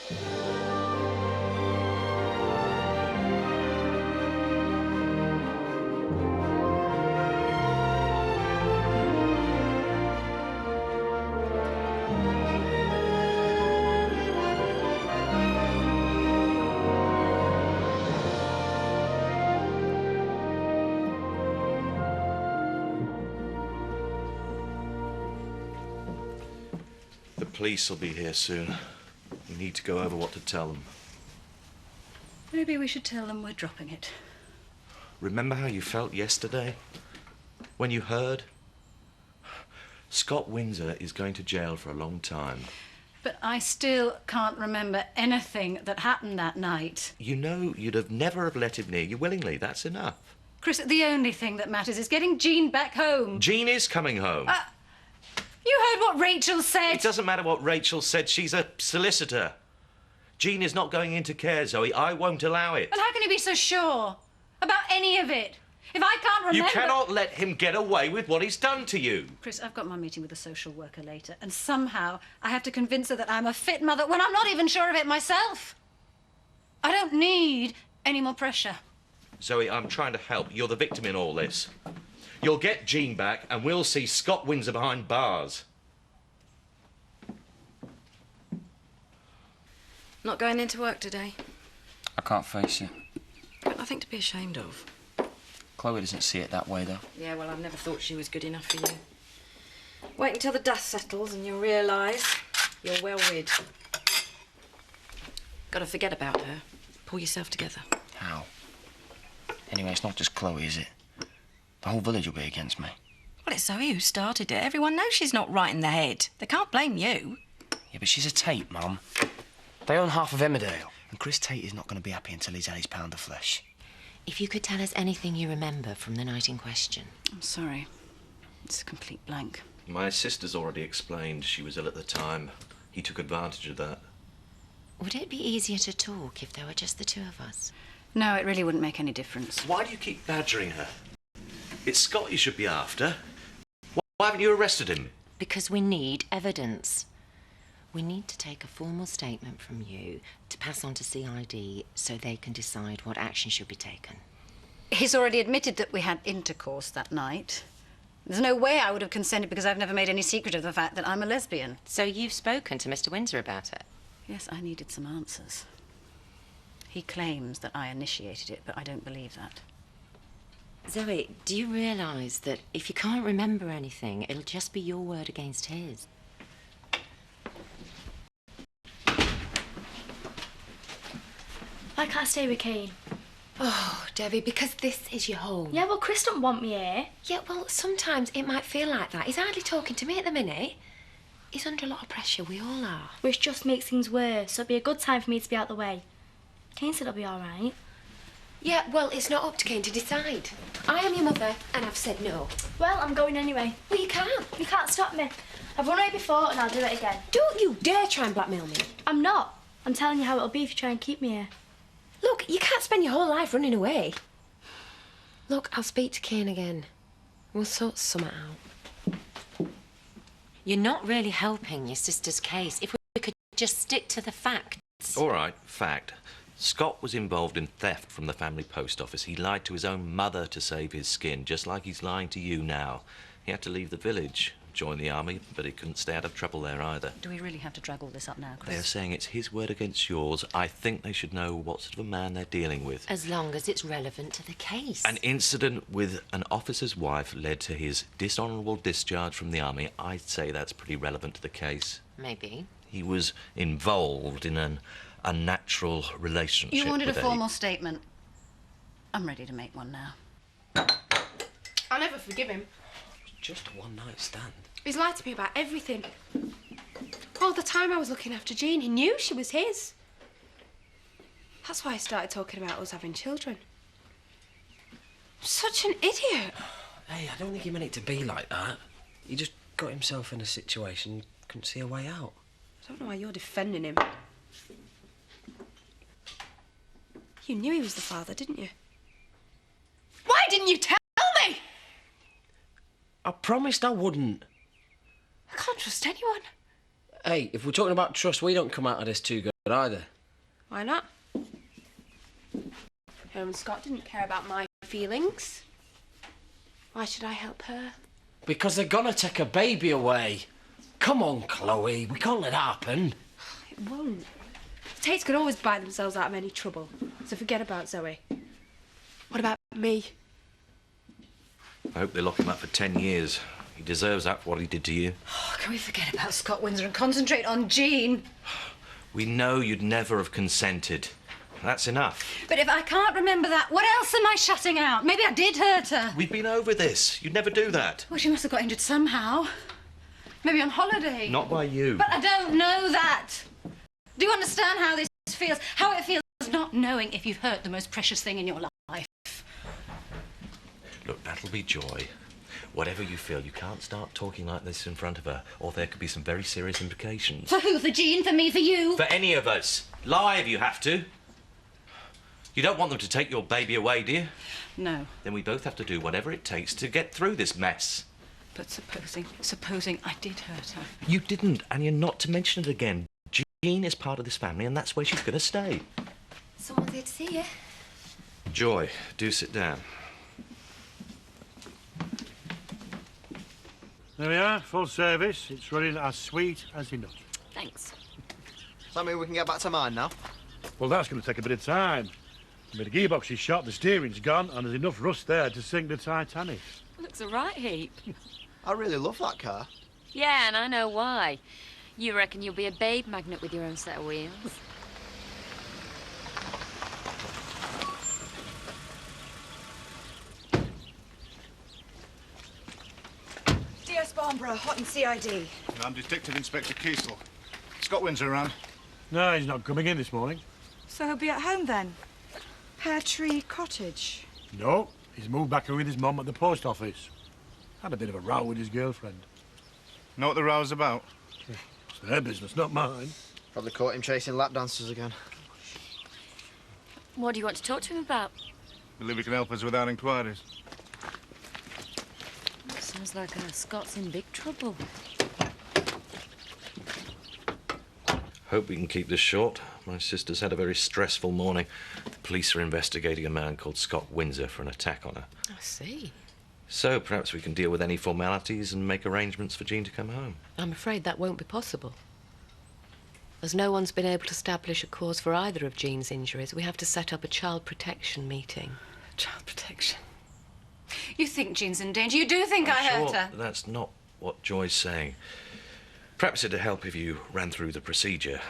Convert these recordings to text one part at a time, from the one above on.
The police will be here soon. We need to go over what to tell them. Maybe we should tell them we're dropping it. Remember how you felt yesterday? When you heard? Scott Windsor is going to jail for a long time. But I still can't remember anything that happened that night. You know you'd have never have let him near you willingly. That's enough. Chris, the only thing that matters is getting Jean back home. Jean is coming home. You heard what Rachel said. It doesn't matter what Rachel said. She's a solicitor. Jean is not going into care, Zoe. I won't allow it. But how can you be so sure about any of it? If I can't remember... You cannot let him get away with what he's done to you. Chris, I've got my meeting with the social worker later, and somehow I have to convince her that I'm a fit mother when I'm not even sure of it myself. I don't need any more pressure. Zoe, I'm trying to help. You're the victim in all this. You'll get Jean back, and we'll see Scott Windsor behind bars. Not going into work today? I can't face it. Got nothing to be ashamed of. Chloe doesn't see it that way, though. Yeah, well, I've never thought she was good enough for you. Wait until the dust settles and you'll realise you're well rid. Gotta forget about her. Pull yourself together. How? Anyway, it's not just Chloe, is it? The whole village will be against me. Well, it's Zoe who started it. Everyone knows she's not right in the head. They can't blame you. Yeah, but she's a Tate, Mum. They own half of Emmerdale. And Chris Tate is not going to be happy until he's had his pound of flesh. If you could tell us anything you remember from the night in question. I'm sorry. It's a complete blank. My sister's already explained she was ill at the time. He took advantage of that. Would it be easier to talk if there were just the two of us? No, it really wouldn't make any difference. Why do you keep badgering her? It's Scott you should be after. Why haven't you arrested him? Because we need evidence. We need to take a formal statement from you to pass on to CID so they can decide what action should be taken. He's already admitted that we had intercourse that night. There's no way I would have consented because I've never made any secret of the fact that I'm a lesbian. So you've spoken to Mr. Windsor about it? Yes, I needed some answers. He claims that I initiated it, but I don't believe that. Zoe, do you realise that if you can't remember anything, it'll just be your word against his? Why can't I stay with Kane? Oh, Debbie, because this is your home. Yeah, well, Chris don't want me here. Yeah, well, sometimes it might feel like that. He's hardly talking to me at the minute. He's under a lot of pressure, we all are. Which just makes things worse, so it'd be a good time for me to be out the way. Kane said I'll be all right. Yeah, well, it's not up to Kane to decide. I am your mother, and I've said no. Well, I'm going anyway. Well, you can't. You can't stop me. I've run away before, and I'll do it again. Don't you dare try and blackmail me. I'm not. I'm telling you how it'll be if you try and keep me here. Look, you can't spend your whole life running away. Look, I'll speak to Kane again. We'll sort something out. You're not really helping your sister's case. If we could just stick to the facts. All right, fact. Scott was involved in theft from the family post office. He lied to his own mother to save his skin, just like he's lying to you now. He had to leave the village, join the army, but he couldn't stay out of trouble there either. Do we really have to drag all this up now, Chris? They're saying it's his word against yours. I think they should know what sort of a man they're dealing with. As long as it's relevant to the case. An incident with an officer's wife led to his dishonourable discharge from the army. I'd say that's pretty relevant to the case. Maybe. He was involved in an unnatural relationship. You wanted a with formal statement. I'm ready to make one now. I'll never forgive him. Just a one-night stand. He's lied to me about everything. All the time I was looking after Jean, he knew she was his. That's why I started talking about us having children. I'm such an idiot. Hey, I don't think he meant it to be like that. He just got himself in a situation and couldn't see a way out. I don't know why you're defending him. You knew he was the father, didn't you? Why didn't you tell me? I promised I wouldn't. I can't trust anyone. Hey, if we're talking about trust, we don't come out of this too good. either. Why not? Scott didn't care about my feelings. Why should I help her? Because they're gonna take a baby away. Come on, Chloe, we can't let that happen. It won't. The Tates could always buy themselves out of any trouble, so forget about Zoe. What about me? I hope they lock him up for 10 years. He deserves that for what he did to you. Oh, can we forget about Scott Windsor and concentrate on Jean? We know you'd never have consented. That's enough. But if I can't remember that, what else am I shutting out? Maybe I did hurt her. We've been over this. You'd never do that. Well, she must have got injured somehow. Maybe on holiday. Not by you. But I don't know that. Do you understand how this feels? How it feels not knowing if you've hurt the most precious thing in your life? Look, that'll be Joy. Whatever you feel, you can't start talking like this in front of her, or there could be some very serious implications. For who? For Jean? For me? For you? For any of us. Lie if you have to. You don't want them to take your baby away, do you? No. Then we both have to do whatever it takes to get through this mess. But supposing I did hurt her. You didn't, and you're not to mention it again. Jean is part of this family, and that's where she's going to stay. Someone's here to see you. Joy, do sit down. There we are, full service. It's running as sweet as enough. Thanks. Does that mean we can get back to mine now? Well, that's going to take a bit of time. I mean, the gearbox is shot, the steering's gone, and there's enough rust there to sink the Titanic. Looks a right heap. I really love that car. Yeah, and I know why. You reckon you'll be a babe magnet with your own set of wheels? DS Barnborough, hot and CID. I'm Detective Inspector Kiesel. Scott Windsor around? No, he's not coming in this morning. So he'll be at home then? Pear Tree Cottage? No, he's moved back in with his mum at the post office. Had a bit of a row with his girlfriend. Know what the row's about? It's their business, not mine. Probably caught him chasing lap dancers again. What do you want to talk to him about? Believe he can help us with our inquiries. Sounds like Scott's in big trouble. Hope we can keep this short. My sister's had a very stressful morning. The police are investigating a man called Scott Windsor for an attack on her. I see. So perhaps we can deal with any formalities and make arrangements for Jean to come home. I'm afraid that won't be possible. As no one's been able to establish a cause for either of Jean's injuries, we have to set up a child protection meeting. Child protection. You think Jean's in danger? You do think I hurt her? That's not what Joy's saying. Perhaps it'd help if you ran through the procedure.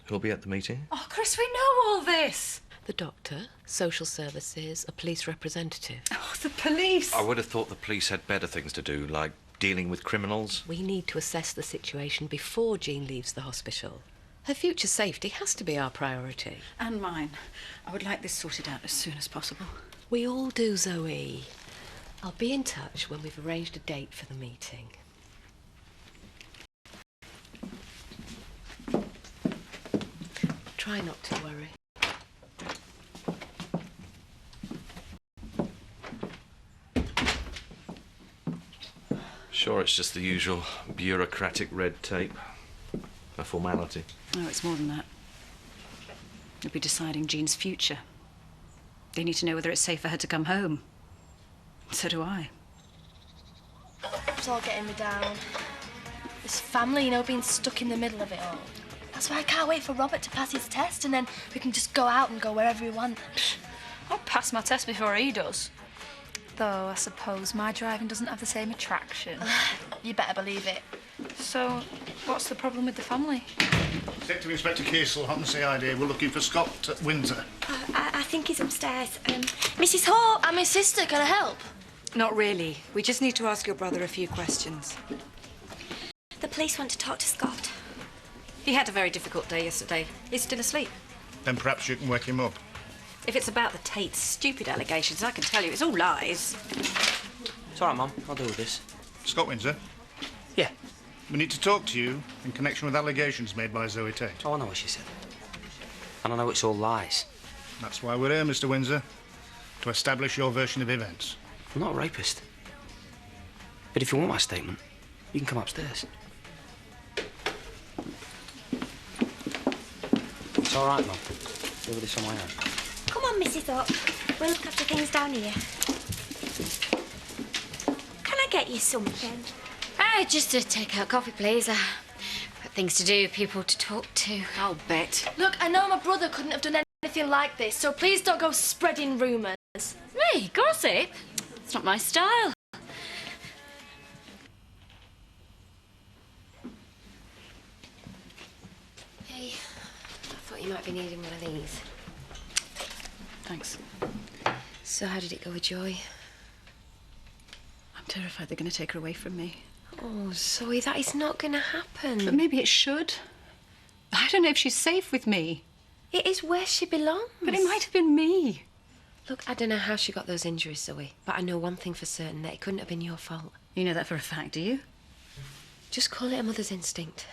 Who'll be at the meeting? Oh, Chris, we know all this. The doctor, social services, a police representative. Oh, the police. I would have thought the police had better things to do, like dealing with criminals. We need to assess the situation before Jean leaves the hospital. Her future safety has to be our priority. And mine. I would like this sorted out as soon as possible. We all do, Zoe. I'll be in touch when we've arranged a date for the meeting. Try not to worry. Sure, it's just the usual bureaucratic red tape. A formality. No, it's more than that. You'll be deciding Jean's future. They need to know whether it's safe for her to come home. So do I. It's all getting me down. This family, being stuck in the middle of it all. That's why I can't wait for Robert to pass his test and then we can just go out and go wherever we want. I'll pass my test before he does. Though I suppose my driving doesn't have the same attraction. You better believe it. So, what's the problem with the family? Detective Inspector Kiesel, hot and CID. We're looking for Scott at Windsor. I think he's upstairs. Mrs. Hawke, I'm his sister. Can I help? Not really. We just need to ask your brother a few questions. The police want to talk to Scott. He had a very difficult day yesterday. He's still asleep. Then perhaps you can wake him up. If it's about the Tate's stupid allegations, I can tell you it's all lies. It's all right, Mum. I'll deal with this. Scott Windsor? Yeah. We need to talk to you in connection with allegations made by Zoe Tate. Oh, I know what she said. And I know it's all lies. That's why we're here, Mr. Windsor. To establish your version of events. I'm not a rapist. But if you want my statement, you can come upstairs. It's all right, Mum. Deal with this on my own. Come on, Mrs. Up. We'll look after things down here. Can I get you something? Just a take-out coffee, please. Got things to do, people to talk to. I'll bet. Look, I know my brother couldn't have done anything like this, so please don't go spreading rumours. Me? Gossip? It's not my style. Hey, I thought you might be needing one of these. Thanks. So how did it go with Joy? I'm terrified they're going to take her away from me. Oh, Zoe, that is not going to happen. But maybe it should. I don't know if she's safe with me. It is where she belongs. But it might have been me. Look, I don't know how she got those injuries, Zoe, but I know one thing for certain, that it couldn't have been your fault. You know that for a fact, do you? Just call it a mother's instinct.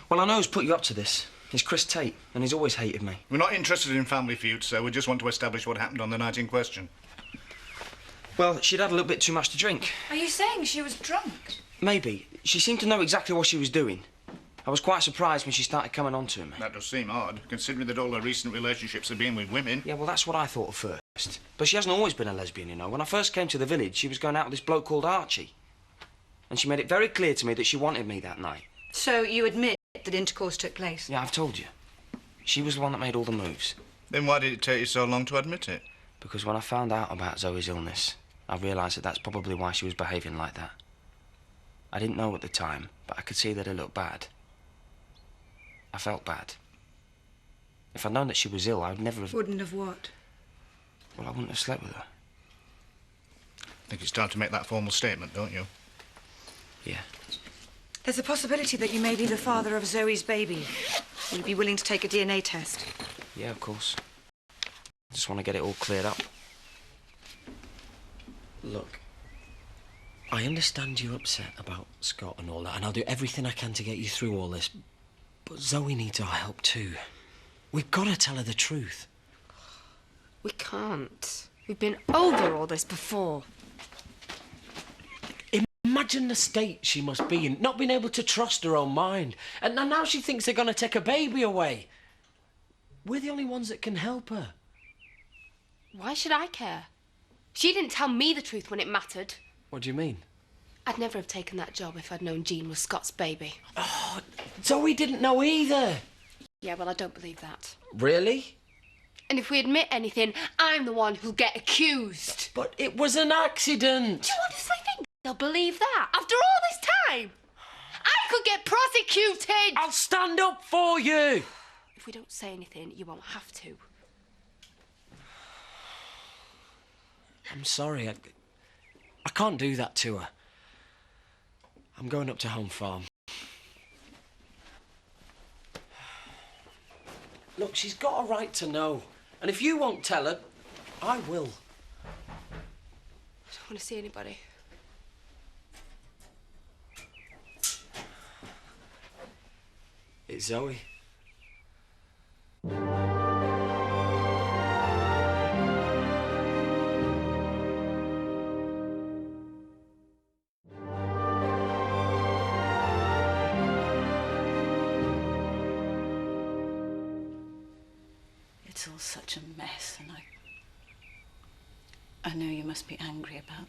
Well, I know who's put you up to this. It's Chris Tate, and he's always hated me. We're not interested in family feuds, sir. We just want to establish what happened on the night in question. Well, she'd had a little bit too much to drink. Are you saying she was drunk? Maybe. She seemed to know exactly what she was doing. I was quite surprised when she started coming on to me. That does seem odd, considering that all her recent relationships have been with women. Yeah, well, that's what I thought at first. But she hasn't always been a lesbian, you know. When I first came to the village, she was going out with this bloke called Archie. And she made it very clear to me that she wanted me that night. So you admit that intercourse took place? Yeah, I've told you. She was the one that made all the moves. Then why did it take you so long to admit it? Because when I found out about Zoe's illness, I realised that that's probably why she was behaving like that. I didn't know at the time, but I could see that it looked bad. I felt bad. If I'd known that she was ill, I would never have... Wouldn't have what? Well, I wouldn't have slept with her. I think it's time to make that formal statement, don't you? Yeah. There's a possibility that you may be the father of Zoe's baby. Will you be willing to take a DNA test? Yeah, of course. I just want to get it all cleared up. Look, I understand you're upset about Scott and all that, and I'll do everything I can to get you through all this. But Zoe needs our help too. We've got to tell her the truth. We can't. We've been over all this before. Imagine the state she must be in, not being able to trust her own mind. And now she thinks they're going to take her baby away. We're the only ones that can help her. Why should I care? She didn't tell me the truth when it mattered. What do you mean? I'd never have taken that job if I'd known Jean was Scott's baby. Oh, Zoe didn't know either. Yeah, well, I don't believe that. Really? And if we admit anything, I'm the one who'll get accused. But it was an accident. Do you honestly think they'll believe that? After all this time? I could get prosecuted! I'll stand up for you! If we don't say anything, you won't have to. I'm sorry, I can't do that to her. I'm going up to Home Farm. Look, she's got a right to know. And if you won't tell her, I will. I don't want to see anybody. It's Zoe. It's all such a mess, and I know you must be angry about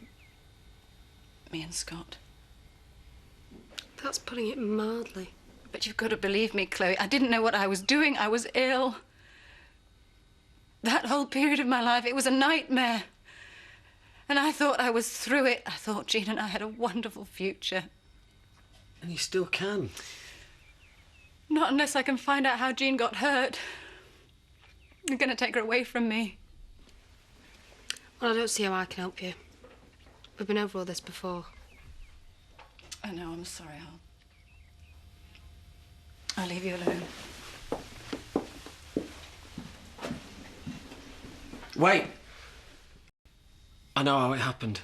me and Scott. That's putting it mildly. But you've got to believe me, Chloe. I didn't know what I was doing. I was ill. That whole period of my life, it was a nightmare. And I thought I was through it. I thought Jean and I had a wonderful future. And you still can. Not unless I can find out how Jean got hurt. You're going to take her away from me. Well, I don't see how I can help you. We've been over all this before. I know, I'm sorry. I'll leave you alone. Wait! I know how it happened.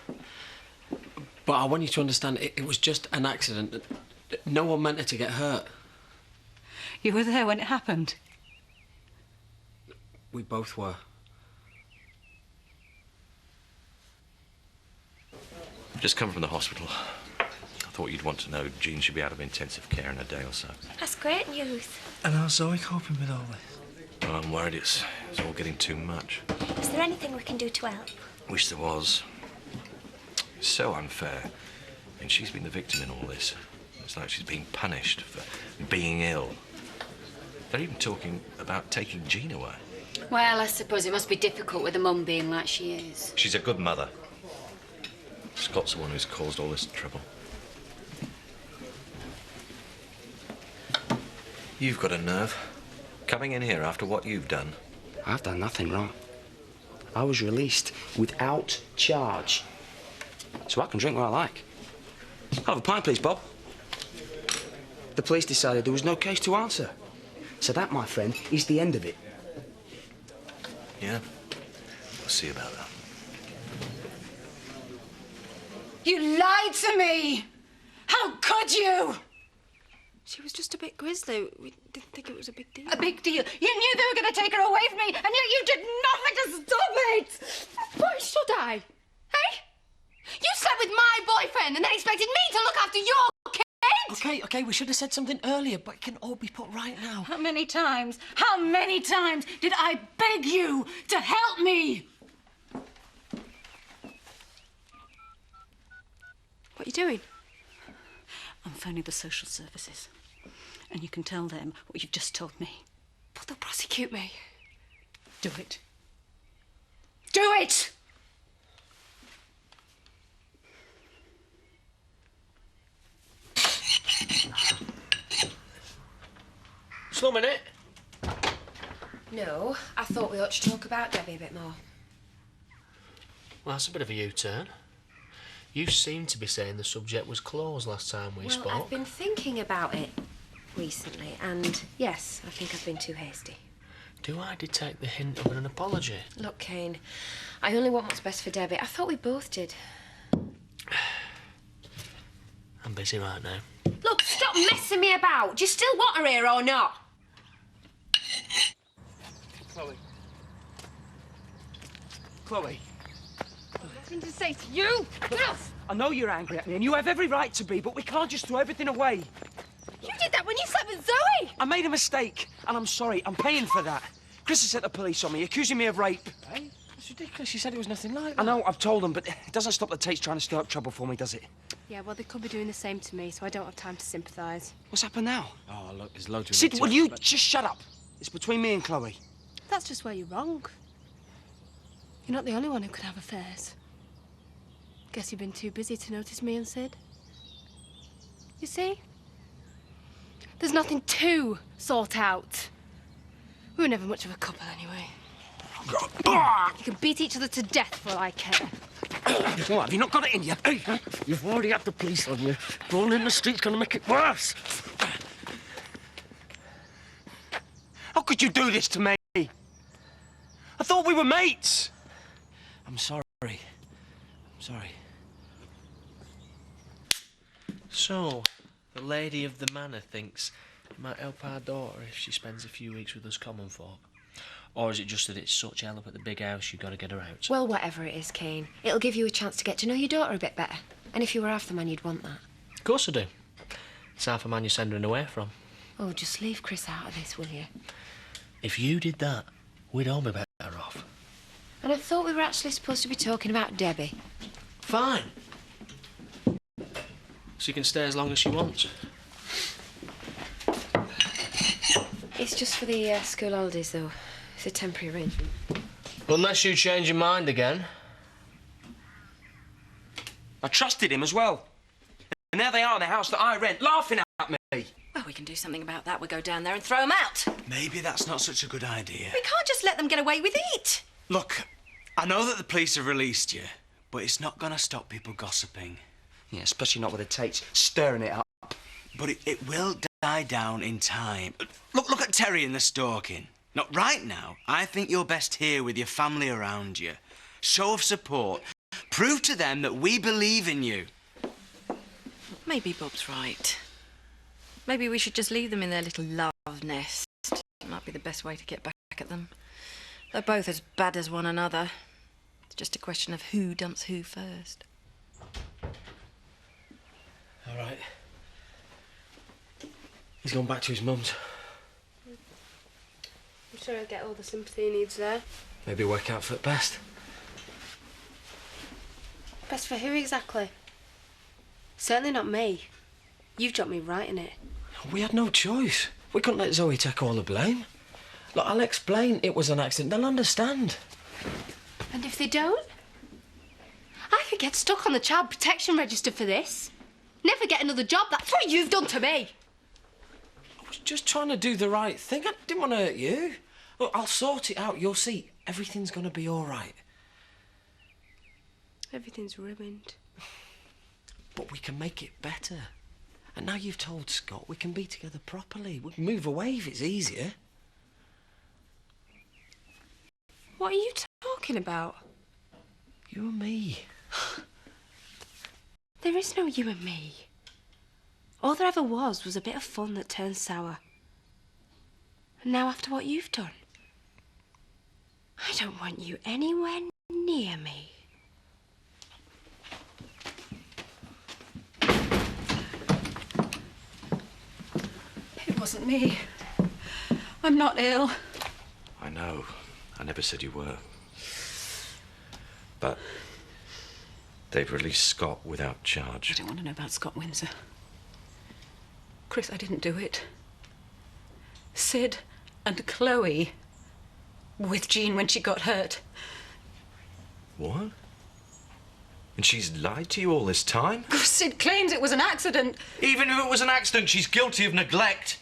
But I want you to understand, it was just an accident. No one meant her to get hurt. You were there when it happened? We both were. I've just come from the hospital. I thought thought you'd want to know Jean should be out of intensive care in a day or so. That's great news. And how's Zoe coping with all this? Well, I'm worried it's all getting too much. Is there anything we can do to help? Wish there was. It's so unfair. I mean, she's been the victim in all this. It's like she's being punished for being ill. They're even talking about taking Jean away. Well, I suppose it must be difficult with a mum being like she is. She's a good mother. Scott's the one who's caused all this trouble. You've got a nerve. Coming in here after what you've done. I've done nothing wrong. I was released without charge. So I can drink what I like. I'll have a pint, please, Bob. The police decided there was no case to answer. So that, my friend, is the end of it. Yeah? We'll see about that. You lied to me! How could you? She was just a bit grisly. We didn't think it was a big deal. A big deal. You knew they were going to take her away from me, and yet you did nothing to stop it! Why should I? Hey? You slept with my boyfriend and then expected me to look after your kid? OK, we should have said something earlier, but it can all be put right now. How many times did I beg you to help me? What are you doing? I'm phoning the social services. And you can tell them what you've just told me. But they'll prosecute me. Do it. Do it! Slow minute. No, I thought we ought to talk about Debbie a bit more. Well, that's a bit of a U-turn. You seemed to be saying the subject was closed last time we spoke. Well, I've been thinking about it recently, and yes, I think I've been too hasty. Do I detect the hint of an apology? Look, Kane, I only want what's best for Debbie. I thought we both did. I'm busy right now. Look, stop messing me about. Do you still want her here or not? Chloe. Chloe. Nothing to say to you. Get off. I know you're angry at me, and you have every right to be, but we can't just throw everything away. You did that when you slept with Zoe. I made a mistake, and I'm sorry. I'm paying for that. Chris has sent the police on me, accusing me of rape. Hey, that's ridiculous. You said it was nothing like that. I know, I've told them, but it doesn't stop the Tates trying to stir up trouble for me, does it? Yeah, well, they could be doing the same to me, so I don't have time to sympathise. What's happened now? Oh, look, there's loads of... Sid, will you just shut up? It's between me and Chloe. That's just where you're wrong. You're not the only one who could have affairs. Guess you've been too busy to notice me and Sid. You see? There's nothing to sort out. We were never much of a couple anyway. You can beat each other to death for all I care. What, have you not got it in you? You've already had the police on you. Rolling in the street's gonna make it worse. How could you do this to me? I thought we were mates. I'm sorry. I'm sorry. So, the lady of the manor thinks it might help our daughter if she spends a few weeks with us common folk? Or is it just that it's such help at the big house you've got to get her out? Well, whatever it is, Kane, it'll give you a chance to get to know your daughter a bit better. And if you were half the man, you'd want that. Of course I do. It's half a man you're sending away from. Oh, just leave Chris out of this, will you? If you did that, we'd all be better off. And I thought we were actually supposed to be talking about Debbie. Fine. She can stay as long as she wants. It's just for the school holidays, though. It's a temporary arrangement. Unless you change your mind again. I trusted him as well. And there they are in the house that I rent, laughing at me. Well, we can do something about that. We'll go down there and throw them out. Maybe that's not such a good idea. We can't just let them get away with it. Look, I know that the police have released you, but it's not going to stop people gossiping. Yeah, especially not with the Tates stirring it up. But it will die down in time. Look at Terry and the stalking. Not right now. I think you're best here with your family around you. Show of support. Prove to them that we believe in you. Maybe Bob's right. Maybe we should just leave them in their little love nest. It might be the best way to get back at them. They're both as bad as one another. It's just a question of who dumps who first. All right. He's gone back to his mum's. I'm sure he'll get all the sympathy he needs there. Maybe work out for the best. Best for who exactly? Certainly not me. You've dropped me right in it. We had no choice. We couldn't let Zoe take all the blame. Look, I'll explain it was an accident. They'll understand. And if they don't? I could get stuck on the child protection register for this. Never get another job. That's what you've done to me. I was just trying to do the right thing. I didn't want to hurt you. Look, I'll sort it out. You'll see. Everything's going to be all right. Everything's ruined. But we can make it better. And now you've told Scott, we can be together properly. We can move away if it's easier. What are you talking about? You and me. There is no you and me. All there ever was a bit of fun that turned sour. And now after what you've done, I don't want you anywhere near me. It wasn't me. I'm not ill. I know. I never said you were. But they've released Scott without charge. I don't want to know about Scott Windsor. Chris, I didn't do it. Sid and Chloe were with Jean when she got hurt. What? And she's lied to you all this time? Sid claims it was an accident. Even if it was an accident, she's guilty of neglect.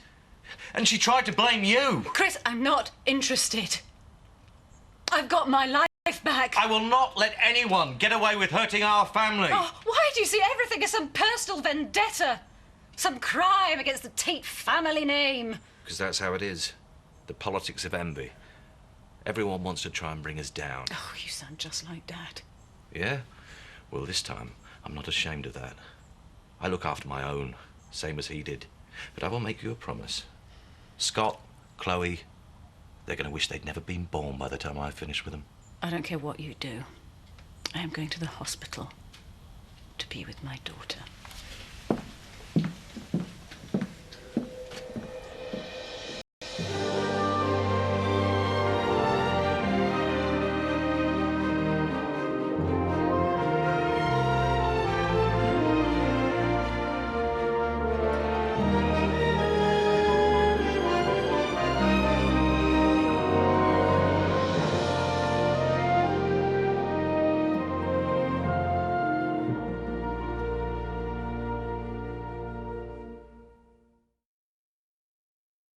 And she tried to blame you. Chris, I'm not interested. I've got my life back. I will not let anyone get away with hurting our family. Oh, why do you see everything as some personal vendetta? Some crime against the Tate family name? Because that's how it is. The politics of envy. Everyone wants to try and bring us down. Oh, you sound just like Dad. Yeah? Well, this time, I'm not ashamed of that. I look after my own, same as he did. But I will make you a promise. Scott, Chloe, they're going to wish they'd never been born by the time I finish with them. I don't care what you do. I am going to the hospital to be with my daughter.